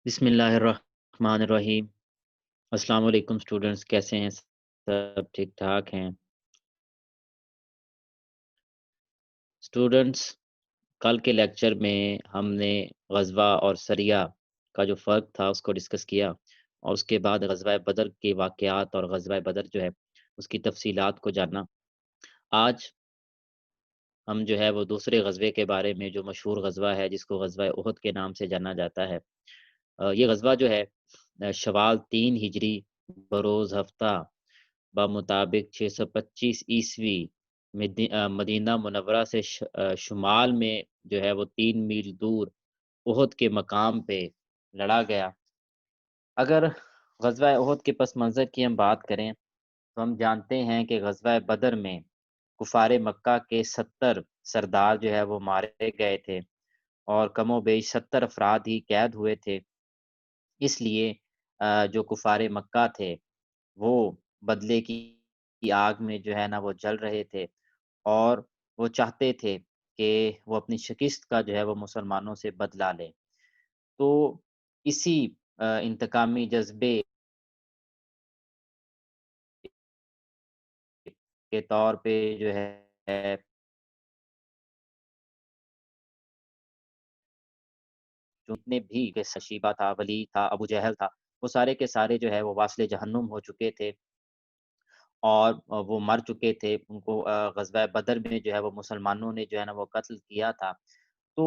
بسم اللہ الرحمن الرحیم۔ السلام علیکم اسٹوڈنٹس، کیسے ہیں؟ سب ٹھیک ٹھاک ہیں اسٹوڈنٹس؟ کل کے لیکچر میں ہم نے غزوہ اور سریہ کا جو فرق تھا اس کو ڈسکس کیا، اور اس کے بعد غزوہ بدر کے واقعات اور غزوہ بدر جو ہے اس کی تفصیلات کو جانا۔ آج ہم جو ہے وہ دوسرے غزوے کے بارے میں، جو مشہور غزوہ ہے جس کو غزوہ احد کے نام سے جانا جاتا ہے، یہ غزوہ جو ہے شوال 3 ہجری بروز ہفتہ بمطابق 625 عیسوی مدینہ منورہ سے شمال میں جو ہے وہ 3 میل دور احد کے مقام پہ لڑا گیا۔ اگر غزوہ احد کے پس منظر کی ہم بات کریں تو ہم جانتے ہیں کہ غزوہ بدر میں کفار مکہ کے 70 سردار جو ہے وہ مارے گئے تھے، اور کم و بیش 70 افراد ہی قید ہوئے تھے۔ اس لیے جو کفار مکہ تھے وہ بدلے کی آگ میں جو ہے نا وہ جل رہے تھے، اور وہ چاہتے تھے کہ وہ اپنی شکست کا جو ہے وہ مسلمانوں سے بدلہ لیں۔ تو اسی انتقامی جذبے کے طور پہ جو ہے جتنے بھی کہ شیبہ تھا، ولید تھا، ابو جہل تھا، وہ سارے کے سارے جو ہے وہ واصل جہنم ہو چکے تھے، اور وہ مر چکے تھے۔ ان کو غزوہ بدر میں جو ہے وہ مسلمانوں نے جو ہے نا وہ قتل کیا تھا۔ تو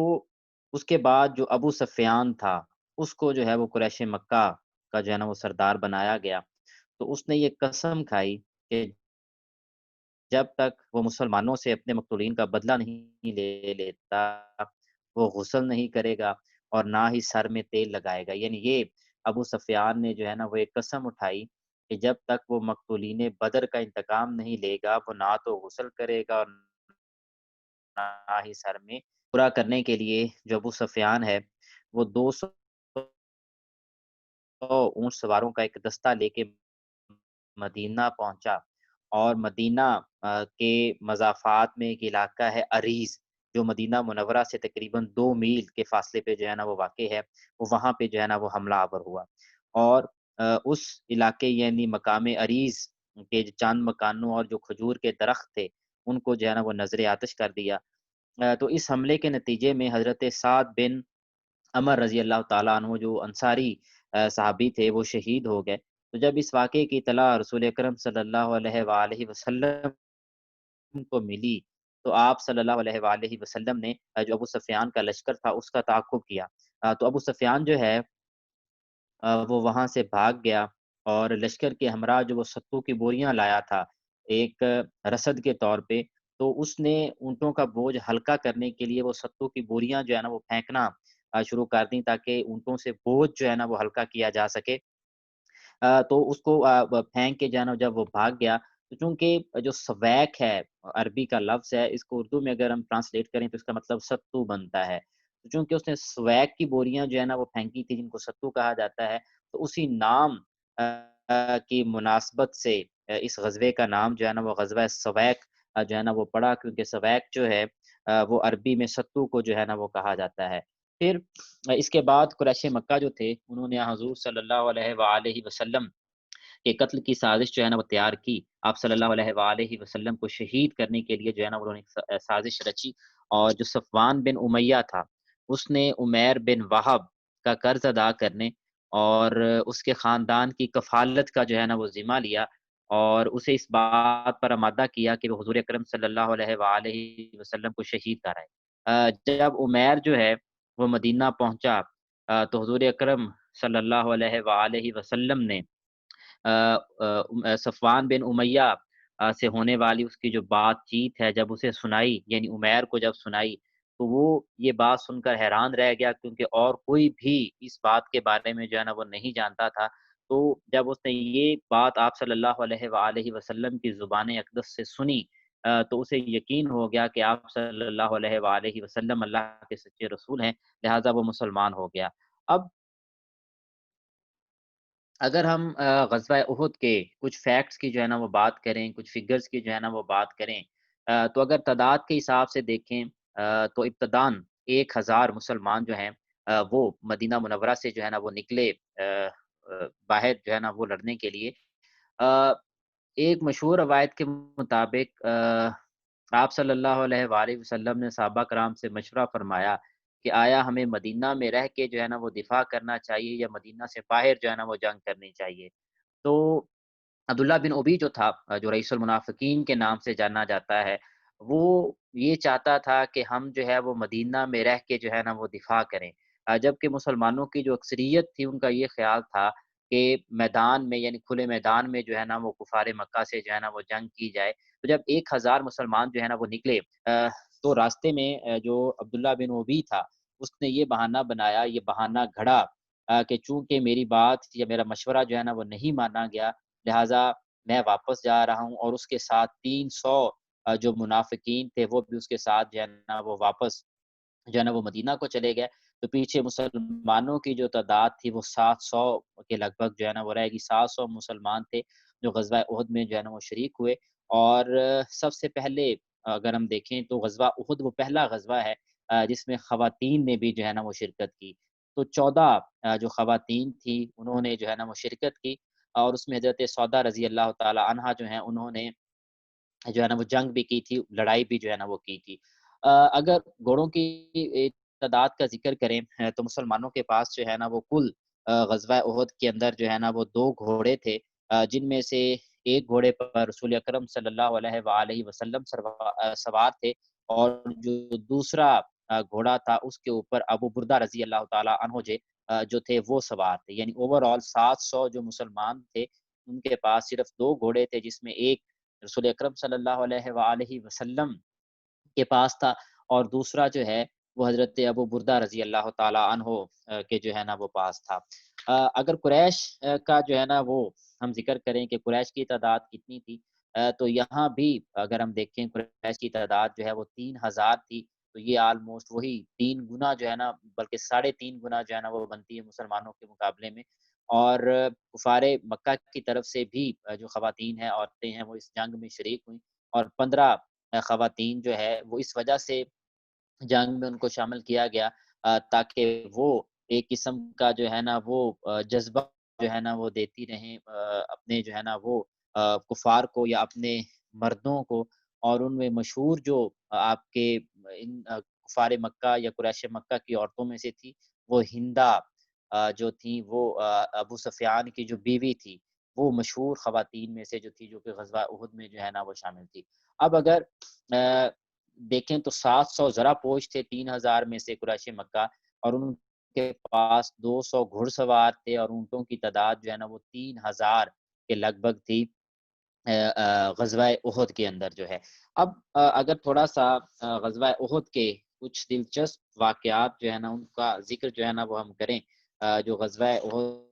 اس کے بعد جو ابو سفیان تھا اس کو جو ہے وہ قریش مکہ کا جو ہے نا وہ سردار بنایا گیا۔ تو اس نے یہ قسم کھائی کہ جب تک وہ مسلمانوں سے اپنے مقتولین کا بدلہ نہیں لے لیتا، وہ غسل نہیں کرے گا اور نہ ہی سر میں تیل لگائے گا۔ یعنی یہ ابو سفیان نے جو ہے نا وہ ایک قسم اٹھائی کہ جب تک وہ مقتولین بدر کا انتقام نہیں لے گا، وہ نہ تو غسل کرے گا اور نہ ہی سر میں۔ پورا کرنے کے لیے جو ابو سفیان ہے وہ 200 اونٹ سواروں کا ایک دستہ لے کے مدینہ پہنچا، اور مدینہ کے مضافات میں ایک علاقہ ہے عریض، جو مدینہ منورہ سے تقریباً 2 میل کے فاصلے پہ جو ہے نا وہ واقع ہے۔ وہ وہاں پہ جو ہے نا وہ حملہ آور ہوا، اور اس علاقے یعنی مقام عریض کے چند مکانوں اور جو کھجور کے درخت تھے ان کو جو ہے نا وہ نظر آتش کر دیا۔ تو اس حملے کے نتیجے میں حضرت سعد بن عمر رضی اللہ تعالیٰ عنہ جو انصاری صحابی تھے وہ شہید ہو گئے۔ تو جب اس واقعے کی اطلاع رسول اکرم صلی اللہ علیہ وآلہ وسلم کو ملی تو آپ صلی اللہ علیہ وآلہ وسلم نے جو ابو سفیان کا لشکر تھا اس کا تعاقب کیا۔ تو ابو سفیان جو ہے وہ وہاں سے بھاگ گیا، اور لشکر کے ہمراہ جو وہ ستو کی بوریاں لایا تھا ایک رسد کے طور پہ، تو اس نے اونٹوں کا بوجھ ہلکا کرنے کے لیے وہ ستو کی بوریاں جو ہے نا وہ پھینکنا شروع کر دیں، تاکہ اونٹوں سے بوجھ جو ہے نا وہ ہلکا کیا جا سکے۔ تو اس کو پھینک کے جو ہے نا جب وہ بھاگ گیا، تو چونکہ جو سویک ہے عربی کا لفظ ہے، اس کو اردو میں اگر ہم ٹرانسلیٹ کریں تو اس کا مطلب ستو بنتا ہے۔ تو چونکہ اس نے سویک کی بوریاں جو ہے نا وہ پھینکی تھی جن کو ستو کہا جاتا ہے، تو اسی نام کی مناسبت سے اس غزوے کا نام جو ہے نا وہ غزوہ سویک جو ہے نا وہ پڑا، کیونکہ سویک جو ہے وہ عربی میں ستو کو جو ہے نا وہ کہا جاتا ہے۔ پھر اس کے بعد قریش مکہ جو تھے انہوں نے حضور صلی اللہ علیہ وآلہ وسلم کے قتل کی سازش جو ہے نا وہ تیار کی۔ آپ صلی اللہ علیہ وآلہ وسلم کو شہید کرنے کے لیے جو ہے نا انہوں نے سازش رچی، اور جو صفوان بن امیہ تھا اس نے عمیر بن وہب کا قرض ادا کرنے اور اس کے خاندان کی کفالت کا جو ہے نا وہ ذمہ لیا، اور اسے اس بات پر آمادہ کیا کہ وہ حضور اکرم صلی اللہ علیہ وآلہ وسلم کو شہید کرائے۔ جب عمیر جو ہے وہ مدینہ پہنچا تو حضور اکرم صلی اللہ علیہ وآلہ وسلم نے صفوان بن امیہ سے ہونے والی اس کی جو بات چیت ہے جب اسے سنائی، یعنی عمیر کو جب سنائی، تو وہ یہ بات سن کر حیران رہ گیا، کیونکہ اور کوئی بھی اس بات کے بارے میں جو ہے نا وہ نہیں جانتا تھا۔ تو جب اس نے یہ بات آپ صلی اللہ علیہ وآلہ وسلم کی زبان اقدس سے سنی، تو اسے یقین ہو گیا کہ آپ صلی اللہ علیہ وآلہ وسلم اللہ کے سچے رسول ہیں، لہٰذا وہ مسلمان ہو گیا۔ اب اگر ہم غزوہ احد کے کچھ فیکٹس کی جو ہے نا وہ بات کریں، کچھ فگرز کی جو ہے نا وہ بات کریں، تو اگر تعداد کے حساب سے دیکھیں تو ابتداً 1000 مسلمان جو ہیں وہ مدینہ منورہ سے جو ہے نا وہ نکلے باہر جو ہے نا وہ لڑنے کے لیے۔ آ، ایک مشہور روایت کے مطابق آپ صلی اللہ علیہ وآلہ وسلم نے صحابہ کرام سے مشورہ فرمایا کہ آیا ہمیں مدینہ میں رہ کے جو ہے نا وہ دفاع کرنا چاہیے یا مدینہ سے باہر جو ہے نا وہ جنگ کرنی چاہیے؟ تو عبداللہ بن ابی جو تھا جو رئیس المنافقین کے نام سے جانا جاتا ہے، وہ یہ چاہتا تھا کہ ہم جو ہے وہ مدینہ میں رہ کے جو ہے نا وہ دفاع کریں۔ جبکہ مسلمانوں کی جو اکثریت تھی ان کا یہ خیال تھا کہ میدان میں یعنی کھلے میدان میں جو ہے نا وہ کفار مکہ سے جو ہے نا وہ جنگ کی جائے۔ تو جب 1000 مسلمان جو ہے نا وہ نکلے تو راستے میں جو عبداللہ بن ابی تھا، اس نے یہ بہانہ بنایا، یہ بہانہ گھڑا کہ چونکہ میری بات یا میرا مشورہ جو ہے نا وہ نہیں مانا گیا، لہٰذا میں واپس جا رہا ہوں، اور اس کے ساتھ 300 جو منافقین تھے وہ بھی اس کے ساتھ جو ہے نا وہ واپس جو ہے نا وہ مدینہ کو چلے گئے۔ تو پیچھے مسلمانوں کی جو تعداد تھی وہ 700 کے لگ بھگ جو ہے نا وہ رہے گی۔ 700 مسلمان تھے جو غزوہ احد میں جو ہے نا وہ شریک ہوئے، اور سب سے پہلے اگر ہم دیکھیں تو غزوہ احد وہ پہلا غزوہ ہے جس میں خواتین نے بھی جو ہے نا وہ شرکت کی۔ تو 14 جو خواتین تھیں انہوں نے جو ہے نا وہ شرکت کی، اور اس میں حضرت سودا رضی اللہ تعالی عنہا جو ہیں انہوں نے جو ہے نا وہ جنگ بھی کی تھی، لڑائی بھی جو ہے نا وہ کی تھی۔ اگر گھوڑوں کی تعداد کا ذکر کریں تو مسلمانوں کے پاس جو ہے نا وہ کل غزوہ احد کے اندر جو ہے نا وہ 2 گھوڑے تھے، جن میں سے ایک گھوڑے پر رسول اکرم صلی اللہ علیہ وآلہ وسلم سوار تھے، اور جو دوسرا گھوڑا تھا اس کے اوپر ابو بردہ رضی اللہ تعالی عنہ جو تھے وہ سوار تھے۔ یعنی اوور آل 700 جو مسلمان تھے ان کے پاس صرف 2 گھوڑے تھے، جس میں ایک رسول اکرم صلی اللہ علیہ وآلہ وسلم کے پاس تھا، اور دوسرا جو ہے وہ حضرت ابو بردہ رضی اللہ تعالی عنہ کے جو ہے نا وہ پاس تھا۔ اگر قریش کا جو ہے نا وہ ہم ذکر کریں کہ قریش کی تعداد کتنی تھی، تو یہاں بھی اگر ہم دیکھیں قریش کی تعداد جو ہے وہ 3000 تھی۔ تو یہ آلموسٹ وہی 3 گنا جو ہے نا، بلکہ 3.5 گنا جو ہے نا وہ بنتی ہے مسلمانوں کے مقابلے میں۔ اور کفار مکہ کی طرف سے بھی جو خواتین ہیں، عورتیں ہیں، وہ اس جنگ میں شریک ہوئیں، اور 15 خواتین جو ہے وہ اس وجہ سے جنگ میں ان کو شامل کیا گیا تاکہ وہ ایک قسم کا جو ہے نا وہ جذبہ جو ہے نا وہ دیتی رہیں اپنے جو ہے نا وہ کفار کو یا اپنے مردوں کو۔ اور ان میں مشہور جو آپ کے ان کفار مکہ یا قریش مکہ کی عورتوں میں سے تھی، وہ ہندا جو تھی وہ ابو سفیان کی جو بیوی تھی، وہ مشہور خواتین میں سے جو تھی، جو کہ غزوہ احد میں جو ہے نا وہ شامل تھی۔ اب اگر دیکھیں تو 700 ذرا پوش تھے 3000 میں سے قریش مکہ، اور ان کے پاس 200 گھڑ سوار تھے، اور اونٹوں کی تعداد جو ہے نا وہ 3000 کے لگ بھگ تھی غزوہ احد کے اندر جو ہے۔ اب اگر تھوڑا سا غزوہ احد کے کچھ دلچسپ واقعات جو ہے نا ان کا ذکر جو ہے نا وہ ہم کریں، جو غزوہ احد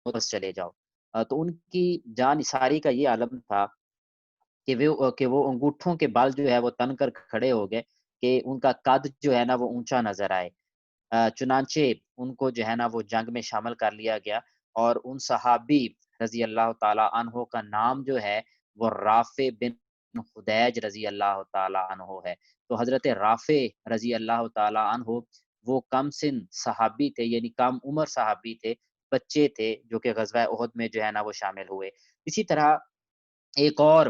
بس چلے جاؤ، تو ان کی جان نثاری کا یہ عالم تھا کہ وہ انگوٹھوں کے بال جو ہے وہ تن کر کھڑے ہو گئے کہ ان کا قد جو ہے نا وہ اونچا نظر آئے۔ چنانچہ ان کو جو ہے نا وہ جنگ میں شامل کر لیا گیا، اور ان صحابی رضی اللہ تعالی عنہ کا نام جو ہے وہ رافع بن خدیج رضی اللہ تعالی عنہ ہے۔ تو حضرت رافع رضی اللہ تعالی عنہ وہ کم سن صحابی تھے، یعنی کم عمر صحابی تھے، بچے تھے، جو کہ غزوہ احد میں جو ہے نا وہ شامل ہوئے۔ اسی طرح ایک اور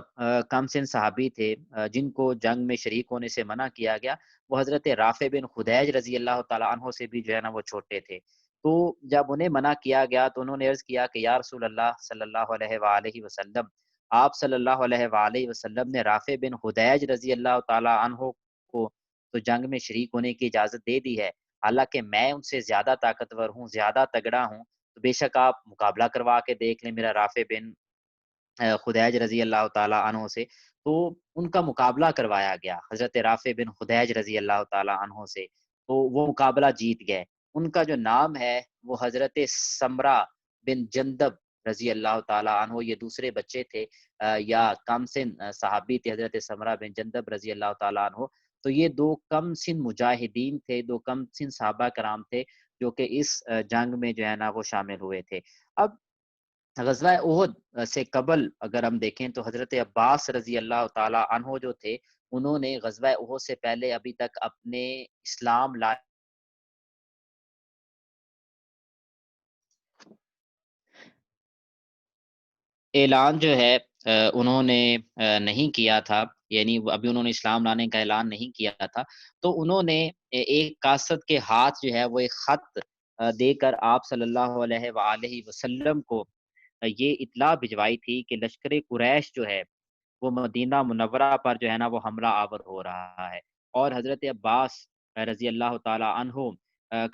کم سن صحابی تھے جن کو جنگ میں شریک ہونے سے منع کیا گیا، وہ حضرت رافع بن خدیج رضی اللہ تعالی عنہ سے بھی جو ہے نا وہ چھوٹے تھے۔ تو جب انہیں منع کیا گیا تو انہوں نے عرض کیا کہ یا رسول اللہ صلی اللہ علیہ وآلہ وسلم، آپ صلی اللہ علیہ وآلہ وسلم نے رافع بن خدیج رضی اللہ تعالی عنہ کو تو جنگ میں شریک ہونے کی اجازت دے دی ہے، حالانکہ میں ان سے زیادہ طاقتور ہوں، زیادہ تگڑا ہوں، تو بے شک آپ مقابلہ کروا کے دیکھ لیں میرا رافع بن خدیج رضی اللہ تعالی عنہ سے۔ تو ان کا مقابلہ کروایا گیا حضرت رافع بن خدیج رضی اللہ تعالی عنہ سے، تو وہ مقابلہ جیت گئے۔ ان کا جو نام ہے وہ حضرت سمرہ بن جندب رضی اللہ تعالی عنہ، یہ دوسرے بچے تھے یا کم سن صحابی تھے حضرت سمرہ بن جندب رضی اللہ تعالی عنہ۔ تو یہ 2 کم سن مجاہدین تھے، 2 کم سن صحابہ کرام تھے جو کہ اس جنگ میں جو ہے نا وہ شامل ہوئے تھے۔ اب غزوہ احد سے قبل اگر ہم دیکھیں تو حضرت عباس رضی اللہ تعالی عنہ جو تھے، انہوں نے غزوہ احد سے پہلے ابھی تک اپنے اسلام لائے اعلان جو ہے انہوں نے نہیں کیا تھا، یعنی ابھی انہوں نے اسلام لانے کا اعلان نہیں کیا تھا، تو انہوں نے ایک کاسد کے ہاتھ جو ہے وہ ایک خط دے کر آپ صلی اللہ علیہ وآلہ وسلم کو یہ اطلاع بھجوائی تھی کہ لشکر قریش جو ہے وہ مدینہ منورہ پر جو ہے نا وہ حملہ آور ہو رہا ہے، اور حضرت عباس رضی اللہ تعالی عنہ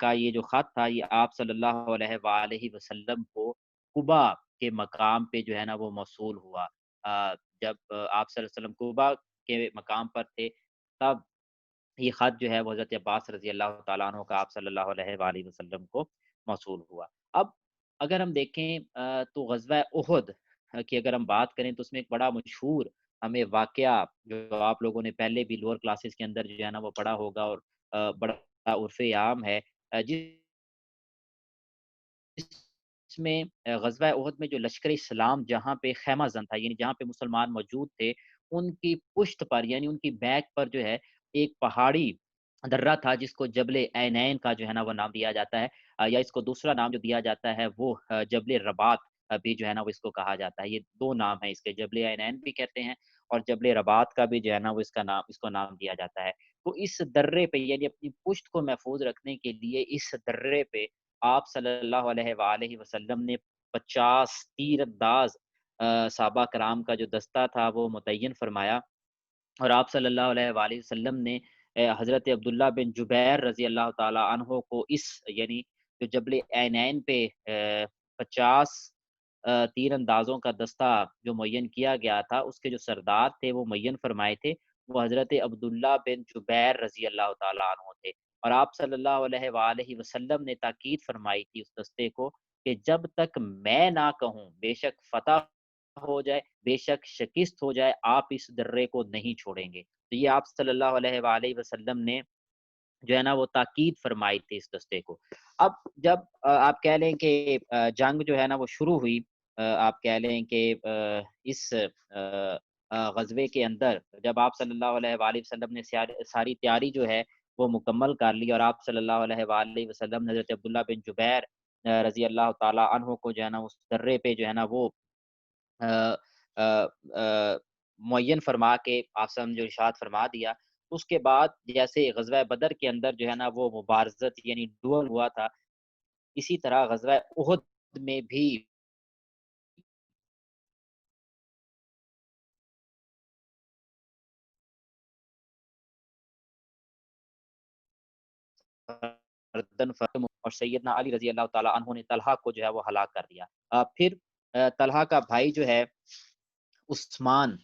کا یہ جو خط تھا یہ آپ صلی اللہ علیہ وآلہ وسلم کو قبا کے مقام پہ جو ہے نا وہ موصول ہوا۔ جب آپ صلی اللہ علیہ وسلم قبا کے مقام پر تھے، تب یہ خط جو ہے وہ حضرت عباس رضی اللہ تعالیٰ عنہ کا آپ صلی اللہ علیہ وآلہ وسلم کو موصول ہوا۔ اب اگر ہم دیکھیں تو غزوہ احد کی اگر ہم بات کریں تو اس میں ایک بڑا مشہور ہمیں واقعہ جو آپ لوگوں نے پہلے بھی لوور کلاسز کے اندر جو ہے نا وہ پڑھا ہوگا، اور بڑا عرف عام ہے، جس میں غزوہ احد میں جو لشکر اسلام جہاں پہ خیمہ زن تھا، یعنی جہاں پہ مسلمان موجود تھے، ان کی پشت پر یعنی ان کی بیک پر جو ہے ایک پہاڑی درہ تھا جس کو جبل عینین کا جو ہے نا وہ نام دیا جاتا ہے، یا اس کو دوسرا نام جو دیا جاتا ہے وہ جبل رباط بھی جو ہے نا وہ اس کو کہا جاتا ہے۔ یہ دو نام ہیں اس کے، جبل عینین بھی کہتے ہیں اور جبل رباط کا بھی جو ہے نا وہ اس کو نام دیا جاتا ہے۔ تو اس درے پہ یعنی اپنی پشت کو محفوظ رکھنے کے لیے اس درے پہ آپ صلی اللہ علیہ وآلہ وسلم نے 50 تیر انداز صحابہ کرام کا جو دستہ تھا وہ متعین فرمایا، اور آپ صلی اللہ علیہ وآلہ وسلم نے حضرت عبداللہ بن جبیر رضی اللہ تعالی عنہ کو اس یعنی جو جبل عینین پہ 50 تیر اندازوں کا دستہ جو معین کیا گیا تھا، اس کے جو سردار تھے وہ معین فرمائے تھے، وہ حضرت عبداللہ بن جبیر رضی اللہ تعالی عنہ تھے، اور آپ صلی اللہ علیہ وآلہ وسلم نے تاکید فرمائی تھی اس دستے کو کہ جب تک میں نہ کہوں بے شک فتح ہو جائے، بے شک شکست ہو جائے، آپ اس درے کو نہیں چھوڑیں گے۔ تو یہ آپ صلی اللہ علیہ وآلہ وسلم نے جو ہے نا وہ تاکید فرمائی تھی اس دستے کو۔ اب جب آپ کہہ لیں کہ جنگ جو ہے نا وہ شروع ہوئی، آپ کہہ لیں کہ اس غزوے کے اندر جب آپ صلی اللہ علیہ وآلہ وسلم نے ساری تیاری جو ہے وہ مکمل کر لی، اور آپ صلی اللہ علیہ وآلہ وسلم نے حضرت عبداللہ بن جبیر رضی اللہ تعالی عنہ کو جو ہے نا اس درے پہ جو ہے نا وہ آ، آ، آ، معین فرما کے آپ سے ہم جو ارشاد فرما دیا، اس کے بعد جیسے غزوہ بدر کے اندر جو ہے نا وہ مبارزت یعنی ڈوئل ہوا تھا، اسی طرح غزوہ احد میں بھی فردن فرد اور سیدنا علی رضی اللہ تعالی عنہ نے طلحہ کو جو ہے وہ ہلاک کر دیا۔ پھر طلحہ کا بھائی جو ہے عثمان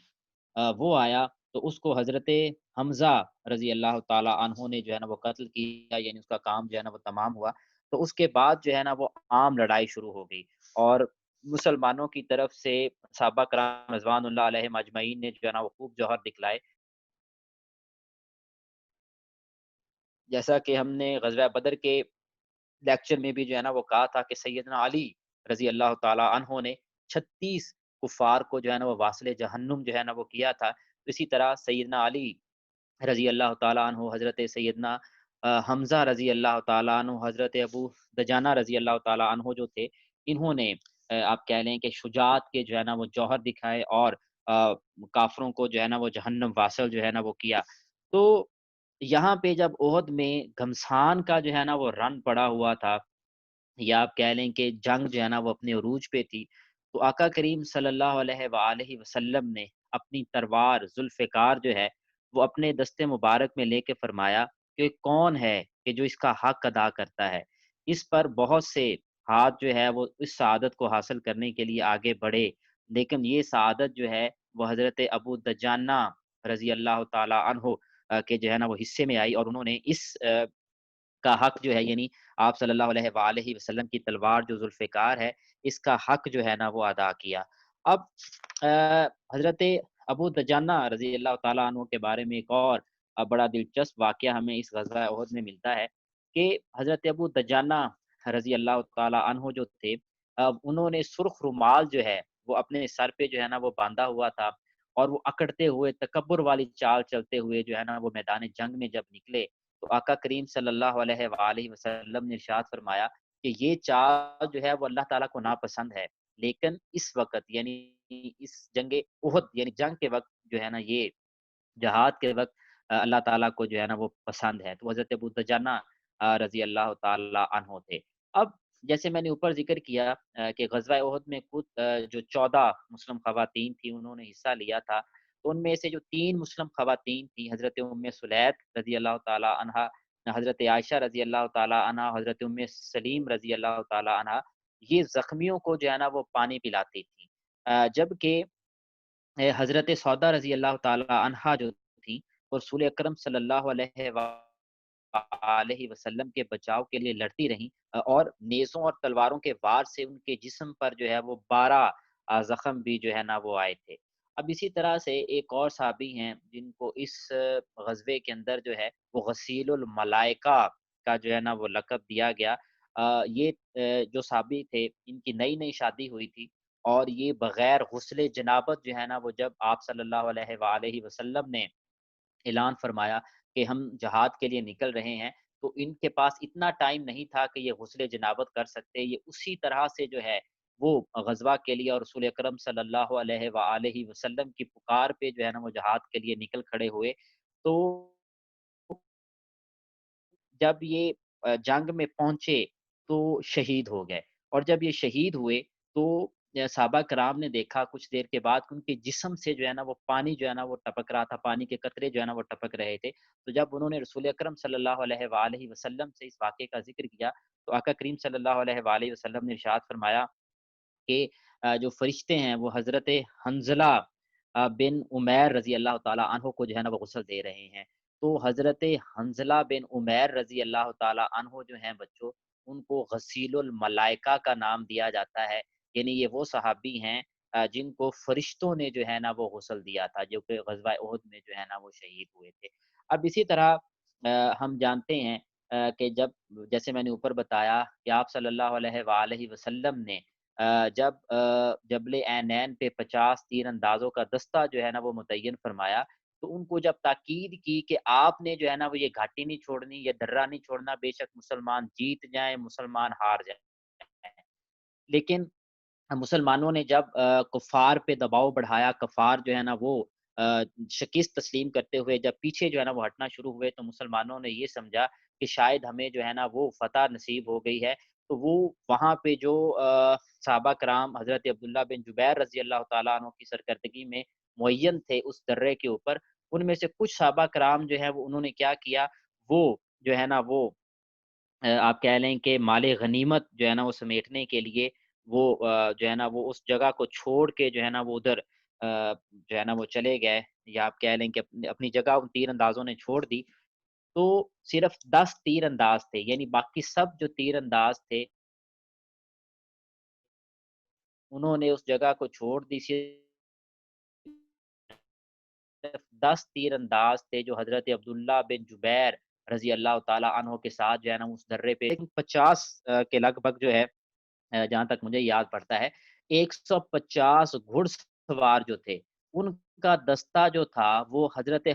وہ آیا تو اس کو حضرت حمزہ رضی اللہ تعالی عنہ نے جو ہے نا وہ قتل کیا، یعنی اس کا کام جو ہے نا وہ تمام ہوا۔ تو اس کے بعد جو ہے نا وہ عام لڑائی شروع ہو گئی، اور مسلمانوں کی طرف سے صحابہ کرام رضوان اللہ علیہم اجمعین نے جو ہے نا وہ خوب جوہر دکھلائے، جیسا کہ ہم نے غزوہ بدر کے لیکچر میں بھی جو ہے نا وہ کہا تھا کہ سیدنا علی رضی اللہ تعالی عنہ نے 36 کفار کو جو ہے نا وہ واصل جہنم جو ہے نا وہ کیا تھا۔ اسی طرح سیدنا علی رضی اللہ تعالیٰ عنہ، حضرت سیدنا حمزہ رضی اللہ تعالیٰ عنہ، حضرت ابو دجانہ رضی اللہ تعالیٰ عنہ جو تھے، انہوں نے آپ کہہ لیں کہ شجاعت کے جو ہے نا وہ جوہر دکھائے، اور کافروں کو جو ہے نا وہ جہنم واصل جو ہے نا وہ کیا۔ تو یہاں پہ جب احد میں گھمسان کا جو ہے نا وہ رن پڑا ہوا تھا، یا آپ کہہ لیں کہ جنگ جو ہے نا وہ اپنے عروج پہ تھی، تو آقا کریم صلی اللہ علیہ وآلہ وسلم نے اپنی تلوار ذوالفقار جو ہے وہ اپنے دستے مبارک میں لے کے فرمایا کہ کون ہے کہ جو اس کا حق ادا کرتا ہے۔ اس پر بہت سے ہاتھ جو ہے وہ اس سعادت کو حاصل کرنے کے لیے آگے بڑھے، لیکن یہ سعادت جو ہے وہ حضرت ابو دجانہ رضی اللہ تعالی عنہ کے جو ہے نا وہ حصے میں آئی، اور انہوں نے اس کا حق جو ہے یعنی آپ صلی اللہ علیہ وآلہ وسلم کی تلوار جو ذوالفقار ہے، اس کا حق جو ہے نا وہ ادا کیا۔ اب حضرت ابو دجانہ رضی اللہ تعالیٰ عنہ کے بارے میں ایک اور بڑا دلچسپ واقعہ ہمیں اس غزوہ احد میں ملتا ہے کہ حضرت ابو دجانہ رضی اللہ تعالیٰ عنہ جو تھے، انہوں نے سرخ رومال جو ہے وہ اپنے سر پہ جو ہے نا وہ باندھا ہوا تھا، اور وہ اکڑتے ہوئے تکبر والی چال چلتے ہوئے جو ہے نا وہ میدان جنگ میں جب نکلے، تو آقا کریم صلی اللہ علیہ وآلہ وسلم نے ارشاد فرمایا کہ یہ چال جو ہے وہ اللہ تعالیٰ کو ناپسند ہے، لیکن اس وقت یعنی اس جنگ احد یعنی جنگ کے وقت جو ہے نا یہ جہاد کے وقت اللہ تعالیٰ کو جو ہے نا وہ پسند ہے۔ تو حضرت ابو دجانہ رضی اللہ تعالیٰ عنہ تھے۔ اب جیسے میں نے اوپر ذکر کیا کہ غزوہ احد میں خود جو 14 مسلم خواتین تھیں انہوں نے حصہ لیا تھا، تو ان میں سے جو 3 مسلم خواتین تھیں، حضرت ام سلیت رضی اللہ تعالیٰ عنہا، حضرت عائشہ رضی اللہ تعالیٰ عنہا، حضرت ام سلیم رضی اللہ تعالیٰ عنہا، یہ زخمیوں کو جو ہے نا وہ پانی پلاتی تھیں۔ جبکہ حضرت سودا رضی اللہ تعالی عنہا جو تھی، وہ رسول اکرم صلی اللہ علیہ وآلہ وسلم کے بچاؤ کے لیے لڑتی رہیں، اور نیزوں اور تلواروں کے وار سے ان کے جسم پر جو ہے وہ 12 زخم بھی جو ہے نا وہ آئے تھے۔ اب اسی طرح سے ایک اور صحابی ہیں جن کو اس غزوے کے اندر جو ہے وہ غسیل الملائکہ کا جو ہے نا وہ لقب دیا گیا۔ یہ جو صحابی تھے ان کی نئی نئی شادی ہوئی تھی، اور یہ بغیر غسل جنابت جو ہے نا وہ جب آپ صلی اللہ علیہ وآلہ وسلم نے اعلان فرمایا کہ ہم جہاد کے لیے نکل رہے ہیں، تو ان کے پاس اتنا ٹائم نہیں تھا کہ یہ غسل جنابت کر سکتے، یہ اسی طرح سے جو ہے وہ غزوہ کے لیے اور رسول اکرم صلی اللہ علیہ وآلہ وسلم کی پکار پہ جو ہے نا وہ جہاد کے لیے نکل کھڑے ہوئے۔ تو جب یہ جنگ میں پہنچے تو شہید ہو گئے، اور جب یہ شہید ہوئے تو صحابہ کرام نے دیکھا کچھ دیر کے بعد کہ ان کے جسم سے جو ہے نا وہ پانی جو ہے نا وہ ٹپک رہا تھا، پانی کے قطرے جو ہے نا وہ ٹپک رہے تھے۔ تو جب انہوں نے رسول اکرم صلی اللہ علیہ وآلہ وسلم سے اس واقعے کا ذکر کیا، تو آقا کریم صلی اللہ علیہ وآلہ وسلم نے ارشاد فرمایا کہ جو فرشتے ہیں وہ حضرت حنظلہ بن عمیر رضی اللہ تعالیٰ عنہ کو جو ہے نا وہ غسل دے رہے ہیں۔ تو حضرت حنظلہ بن عمیر رضی اللہ تعالیٰ عنہ جو ہیں بچوں، ان کو غسیل الملائکہ کا نام دیا جاتا ہے، یعنی یہ وہ صحابی ہیں جن کو فرشتوں نے جو ہے نا وہ غسل دیا تھا، جو کہ غزوہ احد میں جو ہے نا وہ شہید ہوئے تھے۔ اب اسی طرح ہم جانتے ہیں کہ جیسے میں نے اوپر بتایا کہ آپ صلی اللہ علیہ وآلہ وسلم نے جب جبل عینین پہ 50 تیر اندازوں کا دستہ جو ہے نا وہ متعین فرمایا، تو ان کو جب تاکید کی کہ آپ نے جو ہے نا وہ یہ گھاٹی نہیں چھوڑنی، یہ درہ نہیں چھوڑنا، بے شک مسلمان جیت جائیں، مسلمان ہار جائیں، لیکن مسلمانوں نے جب کفار پہ دباؤ بڑھایا، کفار جو ہے نا وہ شکست تسلیم کرتے ہوئے جب پیچھے جو ہے نا وہ ہٹنا شروع ہوئے، تو مسلمانوں نے یہ سمجھا کہ شاید ہمیں جو ہے نا وہ فتح نصیب ہو گئی ہے۔ تو وہ وہاں پہ جو صحابہ کرام حضرت عبداللہ بن جبیر رضی اللہ تعالیٰ عنہ کی سرکردگی میں معین تھے اس درے کے اوپر، ان میں سے کچھ صحابہ کرام جو ہے وہ انہوں نے کیا کیا، وہ جو ہے نا وہ آپ کہہ لیں کہ مال غنیمت جو ہے نا وہ سمیٹنے کے لیے وہ جو ہے نا وہ اس جگہ کو چھوڑ کے جو ہے نا وہ ادھر جو ہے نا وہ چلے گئے، یا آپ کہہ لیں کہ اپنی جگہ ان تیر اندازوں نے چھوڑ دی۔ تو صرف 10 تیر انداز تھے، یعنی باقی سب جو تیر انداز تھے انہوں نے اس جگہ کو چھوڑ دی، صرف 10 تیر انداز تھے جو حضرت عبداللہ بن جبیر رضی اللہ تعالیٰ عنہ کے ساتھ جو ہے نا اس درے پہ، لیکن 50 کے لگ بھگ جو ہے جہاں تک مجھے یاد پڑتا ہے 150 گھڑ سوار جو تھے، ان کا دستہ جو تھا وہ حضرت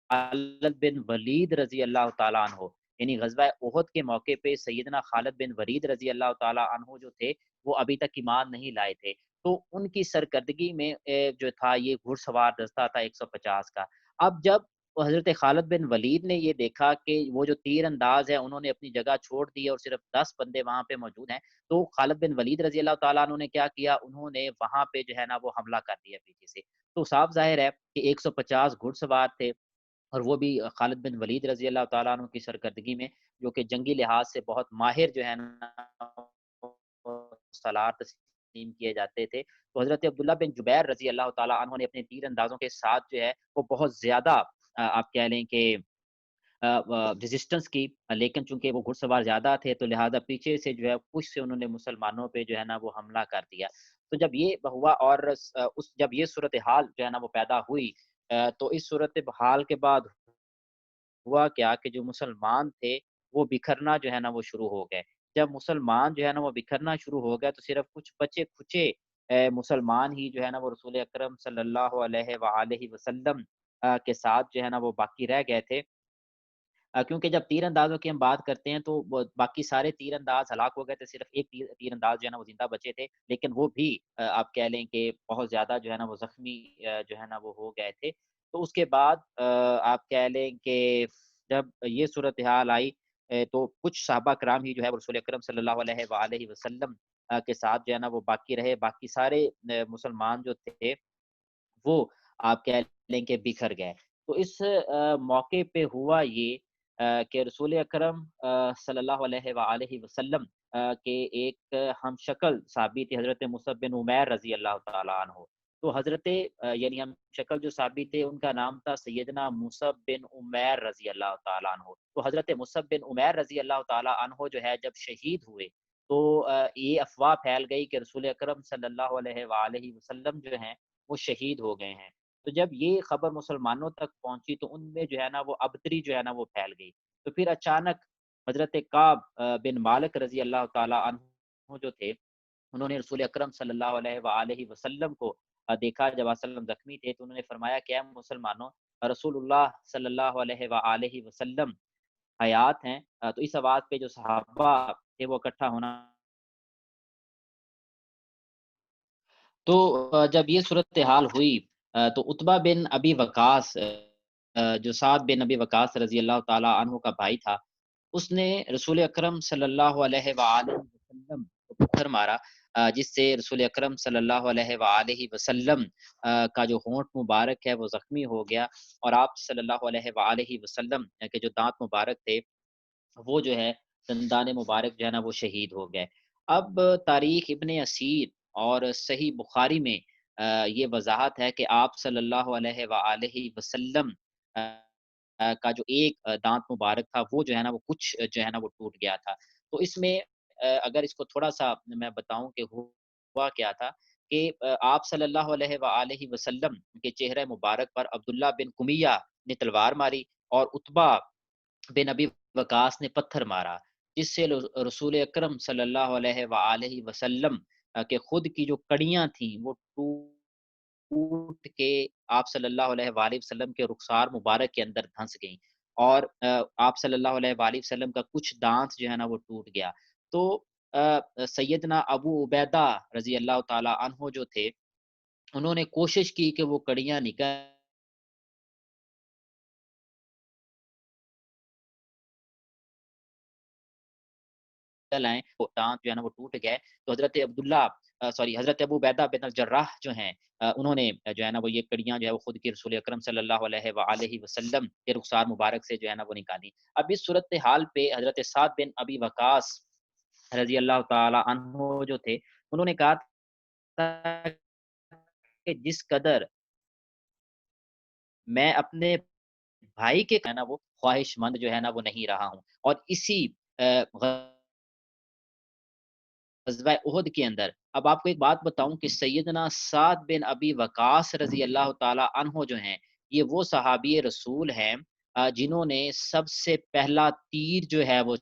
خالد بن ولید رضی اللہ تعالیٰ عنہ، یعنی غزوہ احد کے موقع پہ سیدنا خالد بن ولید رضی اللہ تعالیٰ عنہ جو تھے وہ ابھی تک ایمان نہیں لائے تھے، تو ان کی سرکردگی میں جو تھا یہ گھڑ سوار دستہ تھا 150 کا۔ اب جب حضرت خالد بن ولید نے یہ دیکھا کہ وہ جو تیر انداز ہے انہوں نے اپنی جگہ چھوڑ دی اور صرف 10 بندے وہاں پہ موجود ہیں، تو خالد بن ولید رضی اللہ تعالیٰ عنہ نے کیا کیا، انہوں نے وہاں پہ جو ہے نا وہ حملہ کر دیا پیچھے سے۔ تو صاف ظاہر ہے کہ 150 گھڑ سوار تھے، اور وہ بھی خالد بن ولید رضی اللہ تعالیٰ عنہ کی سرکردگی میں، جو کہ جنگی لحاظ سے بہت ماہر جو ہے نا سالار تسلیم کیے جاتے تھے۔ تو حضرت عبداللہ بن جبیر رضی اللہ تعالیٰ عنہ نے اپنے تیر اندازوں کے ساتھ جو ہے وہ بہت زیادہ آپ کہہ لیں کہ ریزسٹنس کی، لیکن چونکہ وہ گھڑ سوار زیادہ تھے تو لہٰذا پیچھے سے جو ہے کچھ سے انہوں نے مسلمانوں پہ جو ہے نا وہ حملہ کر دیا۔ تو جب یہ ہوا اور جب یہ صورتحال جو ہے نا وہ پیدا ہوئی، تو اس صورتحال کے بعد ہوا کیا کہ جو مسلمان تھے وہ بکھرنا جو ہے نا وہ شروع ہو گئے۔ جب مسلمان جو ہے نا وہ بکھرنا شروع ہو گیا تو صرف کچھ بچے کھچے مسلمان ہی جو ہے نا وہ رسول اکرم صلی اللہ علیہ وآلہ وسلم کے ساتھ جو ہے نا وہ باقی رہ گئے تھے۔ کیونکہ جب تیر اندازوں کی ہم بات کرتے ہیں تو وہ باقی سارے تیر انداز ہلاک ہو گئے تھے، صرف ایک تیر انداز جو ہے نا وہ زندہ بچے تھے، لیکن وہ بھی آپ کہہ لیں کہ بہت زیادہ جو ہے نا وہ زخمی جو ہے نا وہ ہو گئے تھے۔ تو اس کے بعد آپ کہہ لیں کہ جب یہ صورتحال آئی تو کچھ صحابہ کرام ہی جو ہے وہ رسول اکرم صلی اللہ علیہ وآلہ وسلم کے ساتھ جو ہے نا وہ باقی رہے، باقی سارے مسلمان جو تھے وہ آپ کہہ لیں کہ بکھر گئے۔ تو اس موقع پہ ہوا یہ کہ رسول اکرم صلی اللہ علیہ وآلہ وسلم کے ایک ہم شکل صحابی تھے حضرت مصعب بن عمیر رضی اللہ تعالیٰ عنہ۔ تو حضرت یعنی ہم شکل جو صحابی تھے ان کا نام تھا سیدنا مصعب بن عمیر رضی اللہ تعالیٰ عنہ۔ تو حضرت مصعب بن عمیر رضی اللہ تعالیٰ عنہ جو ہے جب شہید ہوئے تو یہ افواہ پھیل گئی کہ رسول اکرم صلی اللہ علیہ وآلہ وسلم جو ہیں وہ شہید ہو گئے ہیں۔ تو جب یہ خبر مسلمانوں تک پہنچی تو ان میں جو ہے نا وہ ابتری جو ہے نا وہ پھیل گئی۔ تو پھر اچانک حضرت کعب بن مالک رضی اللہ تعالیٰ عنہ جو تھے انہوں نے رسول اکرم صلی اللہ علیہ وآلہ وسلم کو دیکھا جب آپ وسلم زخمی تھے تو انہوں نے فرمایا کہ اے مسلمانوں رسول اللہ صلی اللہ علیہ وآلہ وسلم حیات ہیں۔ تو اس آواز پہ جو صحابہ تھے وہ اکٹھا ہونا تو جب یہ صورتحال ہوئی تو عتبہ بن ابی وقاص جو سعد بن ابی وقاص رضی اللہ تعالیٰ عنہ کا بھائی تھا اس نے رسول اکرم صلی اللہ علیہ وآلہ وسلم کو پتھر مارا جس سے رسول اکرم صلی اللہ علیہ وآلہ وسلم کا جو ہونٹ مبارک ہے وہ زخمی ہو گیا اور آپ صلی اللہ علیہ وآلہ وسلم کے جو دانت مبارک تھے وہ جو ہے دندان مبارک جو ہے نا وہ شہید ہو گئے۔ اب تاریخ ابن اسیر اور صحیح بخاری میں یہ وضاحت ہے کہ آپ صلی اللہ علیہ وآلہ وسلم کا جو ایک دانت مبارک تھا وہ جو ہے نا وہ کچھ جو ہے نا وہ ٹوٹ گیا تھا۔ تو اس میں اگر اس کو تھوڑا-سا میں بتاؤں کہ ہوا کیا تھا کہ آپ صلی اللہ علیہ وآلہ وسلم کے چہرہ مبارک پر عبداللہ بن کمیہ نے تلوار ماری اور عتبہ بن ابی وقاص نے پتھر مارا جس سے رسول اکرم صلی اللہ علیہ وآلہ وسلم کے خود کی جو کڑیاں تھیں وہ ٹوٹ کے آپ صلی اللہ علیہ وآلہ وسلم کے رخسار مبارک کے اندر دھنس گئیں اور آپ صلی اللہ علیہ وآلہ وسلم کا کچھ دانت جو ہے نا وہ ٹوٹ گیا۔ تو سیدنا ابو عبیدہ رضی اللہ تعالی عنہ جو تھے انہوں نے کوشش کی کہ وہ کڑیاں نکل آئیں وہ دانت جو ہے نا وہ ٹوٹ گئے۔ تو حضرت عبداللہ حضرت ابو عبیدہ بن الجراح جو ہیں انہوں نے جو ہے نا وہ یہ کڑیاں جو ہے وہ خود کی رسول اکرم صلی اللہ علیہ وآلہ وسلم کے رخسار مبارک سے جو ہے نا وہ نکالی۔ اب اس صورتحال پہ حضرت سعد بن ابی وقاص رضی اللہ تعالی عنہ جو تھے انہوں نے کہا تھا کہ جس قدر میں اپنے بھائی کے ہے نا وہ خواہش مند جو ہے نا وہ نہیں رہا ہوں اور اسی غزوہ احد کے اندر اب آپ کو ایک بات بتاؤں کہ سیدنا سعد بن ابی وقاص رضی اللہ تعالی عنہ جو ہیں یہ وہ صحابی رسول ہیں جنہوں نے سب سے پہلا تیر جو ہے وہ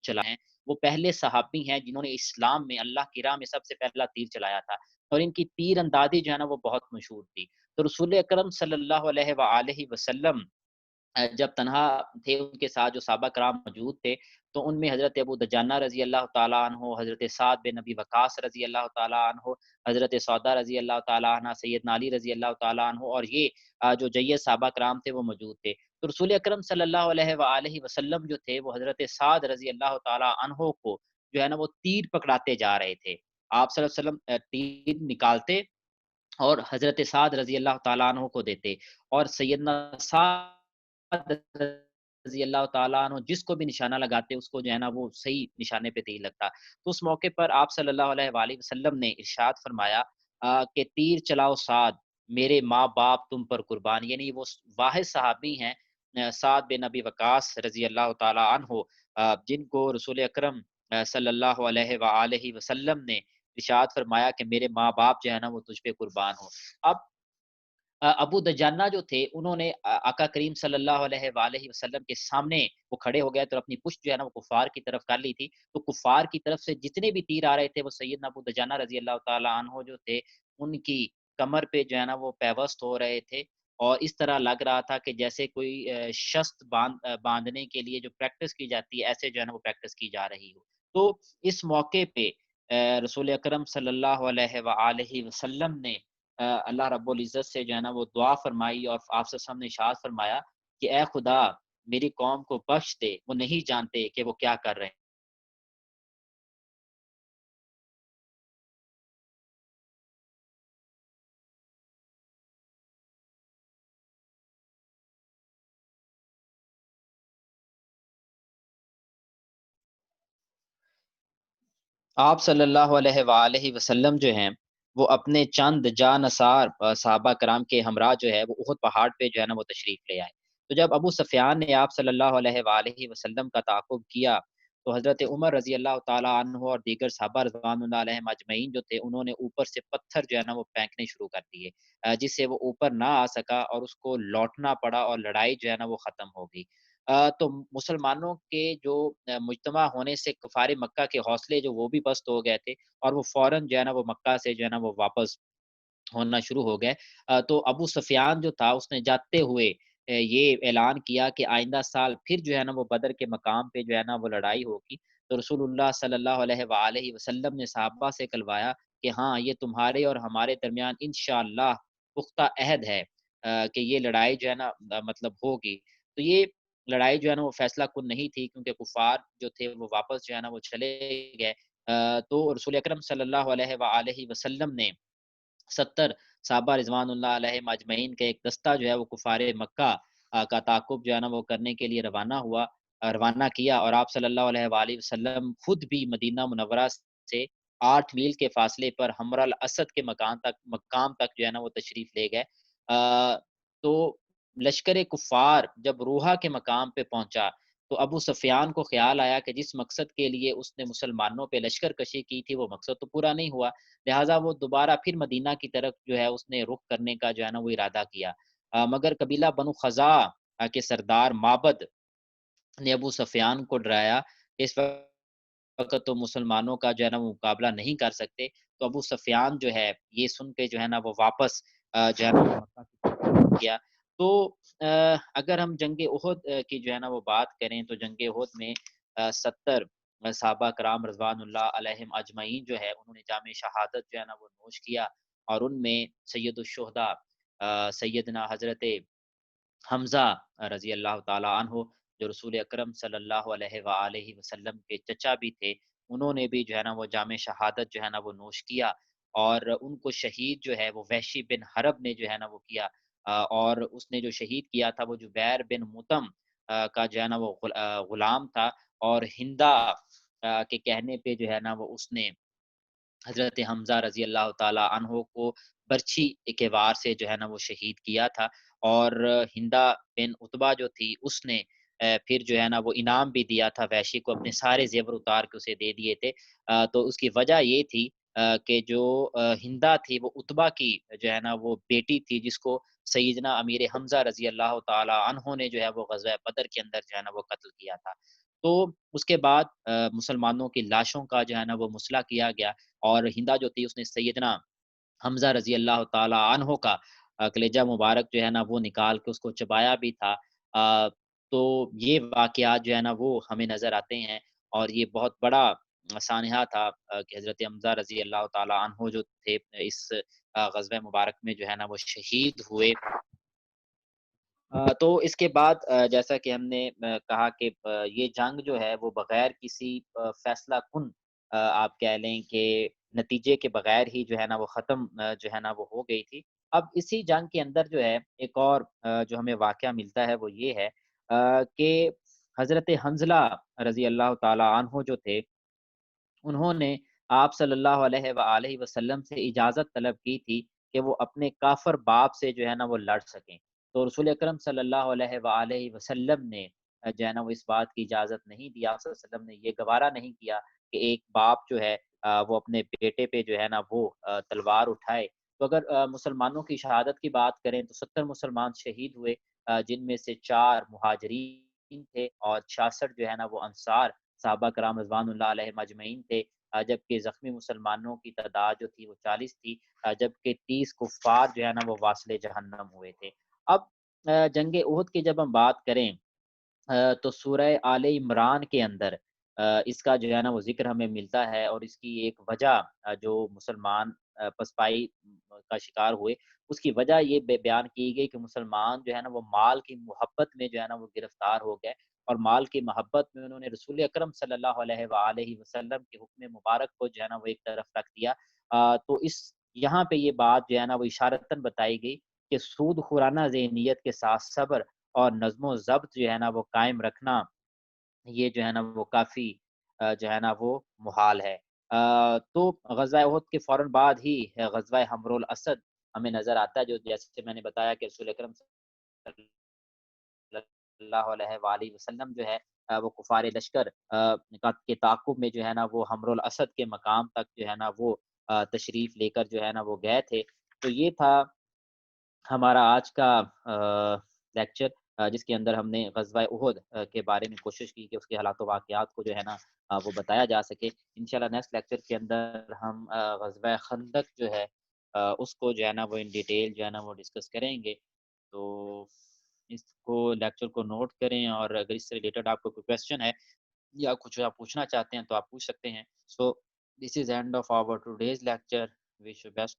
چلا ہے وہ پہلے صحابی ہیں جنہوں نے اسلام میں اللہ کی راہ میں سب سے پہلا تیر چلایا تھا اور ان کی تیر اندازی جو ہے نا وہ بہت مشہور تھی۔ تو رسول اکرم صلی اللہ علیہ وآلہ وسلم جب تنہا تھے ان کے ساتھ جو صحابہ کرام موجود تھے تو ان میں حضرت ابو دجانہ رضی اللہ تعالیٰ عنہ، حضرت سعد بن نبی وقاص رضی اللہ تعالیٰ عنہ، حضرت سودا رضی اللہ تعالیٰ عنہ، سیدنا علی رضی اللہ تعالیٰ عنہ اور یہ جو جید صحابہ کرام تھے وہ موجود تھے۔ تو رسول اکرم صلی اللہ علیہ وآلہ وسلم جو تھے وہ حضرت سعد رضی اللہ تعالیٰ عنہ کو جو ہے نا وہ تیر پکڑاتے جا رہے تھے۔ آپ صلی اللہ علیہ وسلم تیر نکالتے اور حضرت سعد رضی اللہ تعالیٰ عنہ کو دیتے اور سیدنا سعد رضی اللہ تعالیٰ عنہ جس کو بھی نشانہ لگاتے اس کو جو ہے نا وہ صحیح نشانے پہ تیر لگتا۔ تو اس موقع پر آپ صلی اللہ علیہ وآلہ وسلم نے ارشاد فرمایا کہ تیر چلاؤ سعد میرے ماں باپ تم پر قربان، یعنی وہ واحد صحابی ہیں سعد بن ابی وقاص رضی اللہ تعالیٰ عنہ جن کو رسول اکرم صلی اللہ علیہ وآلہ وسلم نے ارشاد فرمایا کہ میرے ماں باپ جو ہے نا وہ تجھ پہ قربان ہو۔ اب ابو دجانہ جو تھے انہوں نے آقا کریم صلی اللہ علیہ وآلہ وسلم کے سامنے وہ کھڑے ہو گئے تو اپنی پشت جو ہے نا وہ کفار کی طرف کر لی تھی، تو کفار کی طرف سے جتنے بھی تیر آ رہے تھے وہ سیدنا ابو دجانہ رضی اللہ تعالیٰ عنہ جو تھے ان کی کمر پہ جو ہے نا وہ پیوست ہو رہے تھے، اور اس طرح لگ رہا تھا کہ جیسے کوئی شست باندھنے کے لیے جو پریکٹس کی جاتی ہے ایسے جو ہے نا وہ پریکٹس کی جا رہی ہو۔ تو اس موقع پہ رسول اکرم صلی اللہ علیہ وآلہ وسلم نے اللہ رب العزت سے جو ہے نا وہ دعا فرمائی، اور آپ سے سامنے ارشاد فرمایا کہ اے خدا میری قوم کو بخش دے، وہ نہیں جانتے کہ وہ کیا کر رہے ہیں۔ آپ صلی اللہ علیہ وآلہ وسلم جو ہیں وہ اپنے چند جانثار صحابہ کرام کے ہمراہ جو ہے وہ احد پہاڑ پہ جو ہے نا وہ تشریف لے آئے۔ تو جب ابو سفیان نے آپ صلی اللہ علیہ وآلہ وسلم کا تعاقب کیا تو حضرت عمر رضی اللہ تعالیٰ عنہ اور دیگر صحابہ رضوان اللہ علیہم اجمعین جو تھے انہوں نے اوپر سے پتھر جو ہے نا وہ پھینکنے شروع کر دیے، جس سے وہ اوپر نہ آ سکا اور اس کو لوٹنا پڑا اور لڑائی جو ہے نا وہ ختم ہو گئی۔ تو مسلمانوں کے جو مجتمع ہونے سے کفار مکہ کے حوصلے جو وہ بھی پست ہو گئے تھے، اور وہ فوراً جو ہے نا وہ مکہ سے جو ہے نا وہ واپس ہونا شروع ہو گئے۔ تو ابو سفیان جو تھا اس نے جاتے ہوئے یہ اعلان کیا کہ آئندہ سال پھر جو ہے نا وہ بدر کے مقام پہ جو ہے نا وہ لڑائی ہوگی۔ تو رسول اللہ صلی اللہ علیہ وآلہ وسلم نے صحابہ سے کلوایا کہ ہاں یہ تمہارے اور ہمارے درمیان انشاءاللہ پختہ عہد ہے کہ یہ لڑائی جو ہے نا مطلب ہوگی۔ تو یہ لڑائی جو ہے نا وہ فیصلہ کن نہیں تھی کیونکہ کفار جو تھے وہ واپس جو ہے نا وہ چلے گئے۔ تو رسول اکرم صلی اللہ علیہ وآلہ وسلم نے 70 صحابہ رضوان اللہ علیہم اجمعین کا ایک دستہ جو ہے وہ کفار مکہ کا تعاقب جو ہے نا وہ کرنے کے لیے روانہ کیا، اور آپ صلی اللہ علیہ وآلہ وسلم خود بھی مدینہ منورہ سے 8 میل کے فاصلے پر حمر الاسد کے مقام تک جو ہے نا وہ تشریف لے گئے۔ تو لشکر کفار جب روحا کے مقام پہ پہنچا تو ابو سفیان کو خیال آیا کہ جس مقصد کے لیے اس نے مسلمانوں پہ لشکر کشی کی تھی وہ مقصد تو پورا نہیں ہوا، لہٰذا وہ دوبارہ پھر مدینہ کی طرف جو ہے اس نے رخ کرنے کا جو ہے نا وہ ارادہ کیا۔ مگر قبیلہ بنو خزاعہ کے سردار معبد نے ابو سفیان کو ڈرایا کہ اس وقت تو مسلمانوں کا جو ہے نا وہ مقابلہ نہیں کر سکتے، تو ابو سفیان جو ہے یہ سن کے جو ہے نا وہ واپس جو ہے نا وہ مکہ کی طرف کیا۔ تو اگر ہم جنگ احد کی جو ہے نا وہ بات کریں تو جنگ احد میں 70 صحابہ کرام رضوان اللہ علیہم اجمعین جو ہے انہوں نے جام شہادت جو ہے نا وہ نوش کیا، اور ان میں سید الشہداء سیدنا حضرت حمزہ رضی اللہ تعالیٰ عنہ جو رسول اکرم صلی اللہ علیہ وآلہ وسلم کے چچا بھی تھے، انہوں نے بھی جو ہے نا وہ جام شہادت جو ہے نا وہ نوش کیا، اور ان کو شہید جو ہے وہ وحشی بن حرب نے جو ہے نا وہ کیا۔ اور اس نے جو شہید کیا تھا وہ جبیر بن مطم کا جو ہے نا وہ غلام تھا، اور ہندا کے کہنے پہ جو ہے نا وہ اس نے حضرت حمزہ رضی اللہ تعالیٰ عنہ کو برچھی کے وار سے جو ہے نا وہ شہید کیا تھا، اور ہندا بن عتبہ جو تھی اس نے پھر جو ہے نا وہ انعام بھی دیا تھا، وحشی کو اپنے سارے زیور اتار کے اسے دے دیے تھے۔ تو اس کی وجہ یہ تھی کہ جو ہندا تھی وہ عتبہ کی جو ہے نا وہ بیٹی تھی جس کو سیدنا امیر حمزہ رضی اللہ تعالیٰ عنہ نے جو ہے وہ غزوہ بدر کے اندر جو ہے نا وہ قتل کیا تھا۔ تو اس کے بعد مسلمانوں کی لاشوں کا جو ہے نا وہ مسئلہ کیا گیا، اور ہندا جو تھی اس نے سیدنا حمزہ رضی اللہ تعالی عنہ کا کلیجہ مبارک جو ہے نا وہ نکال کے اس کو چبایا بھی تھا۔ تو یہ واقعات جو ہے نا وہ ہمیں نظر آتے ہیں، اور یہ بہت بڑا سانحہ تھا کہ حضرت حمزہ رضی اللہ تعالی عنہ جو تھے اس غزوہ مبارک میں جو ہے نا وہ شہید ہوئے۔ تو اس کے بعد جیسا کہ ہم نے کہا کہ یہ جنگ جو ہے وہ بغیر کسی فیصلہ کن آپ کہہ لیں کہ نتیجے کے بغیر ہی جو ہے نا وہ ختم جو ہے نا وہ ہو گئی تھی۔ اب اسی جنگ کے اندر جو ہے ایک اور جو ہمیں واقعہ ملتا ہے وہ یہ ہے کہ حضرت حنظلہ رضی اللہ تعالی عنہ جو تھے انہوں نے آپ صلی اللہ علیہ وآلہ وسلم سے اجازت طلب کی تھی کہ وہ اپنے کافر باپ سے جو ہے نا وہ لڑ سکیں، تو رسول اکرم صلی اللہ علیہ وآلہ وسلم نے جو ہے نا وہ اس بات کی اجازت نہیں دی۔ آپ صلی اللہ علیہ وسلم نے یہ گوارا نہیں کیا کہ ایک باپ جو ہے وہ اپنے بیٹے پہ جو ہے نا وہ تلوار اٹھائے۔ تو اگر مسلمانوں کی شہادت کی بات کریں تو 70 مسلمان شہید ہوئے، جن میں سے 4 مہاجرین تھے اور 66 جو ہے نا وہ انصار صحابہ کرام رضوان اللہ علیہم اجمعین تھے، جبکہ زخمی مسلمانوں کی تعداد جو تھی وہ 40 تھی، جبکہ 30 کفار جو ہے نا وہ واصل جہنم ہوئے تھے۔ اب جنگ احد کی جب ہم بات کریں تو سورہ آل عمران کے اندر اس کا جو ہے نا وہ ذکر ہمیں ملتا ہے، اور اس کی ایک وجہ جو مسلمان پسپائی کا شکار ہوئے، اس کی وجہ یہ بیان کی گئی کہ مسلمان جو ہے نا وہ مال کی محبت میں جو ہے نا وہ گرفتار ہو گئے، اور مال کی محبت میں انہوں نے رسول اکرم صلی اللہ علیہ وآلہ وسلم کے حکم مبارک کو جو ہے نا وہ ایک طرف رکھ دیا۔ تو اس یہاں پہ یہ بات جو ہے نا وہ اشارتاً بتائی گئی کہ سود خورانہ ذہنیت کے ساتھ صبر اور نظم و ضبط جو ہے نا وہ قائم رکھنا، یہ جو ہے نا وہ کافی جو ہے نا وہ محال ہے۔ تو غزوہ احد کے فوراً بعد ہی غزوہ حمر الاسد ہمیں نظر آتا ہے، جو جیسے میں نے بتایا کہ رسول اکرم صلی اللہ علیہ وآلہ وسلم جو ہے وہ کفار لشکر کے تعاقب میں جو ہے نا وہ حمر الاسد کے مقام تک جو ہے نا وہ تشریف لے کر جو ہے نا وہ گئے تھے۔ تو یہ تھا ہمارا آج کا لیکچر، جس کے اندر ہم نے غزوہ احد کے بارے میں کوشش کی کہ اس کے حالات و واقعات کو جو ہے نا وہ بتایا جا سکے۔ انشاءاللہ نیکسٹ لیکچر کے اندر ہم غزوہ خندق جو ہے اس کو جو ہے نا وہ ان ڈیٹیل جو ہے نا وہ ڈسکس کریں گے۔ تو اس کو لیکچر کو نوٹ کریں، اور اگر اس سے ریلیٹڈ آپ کو کوئی کویسچن ہے یا کچھ آپ پوچھنا چاہتے ہیں تو آپ پوچھ سکتے ہیں۔ So this is end of our today's lecture, wish you best.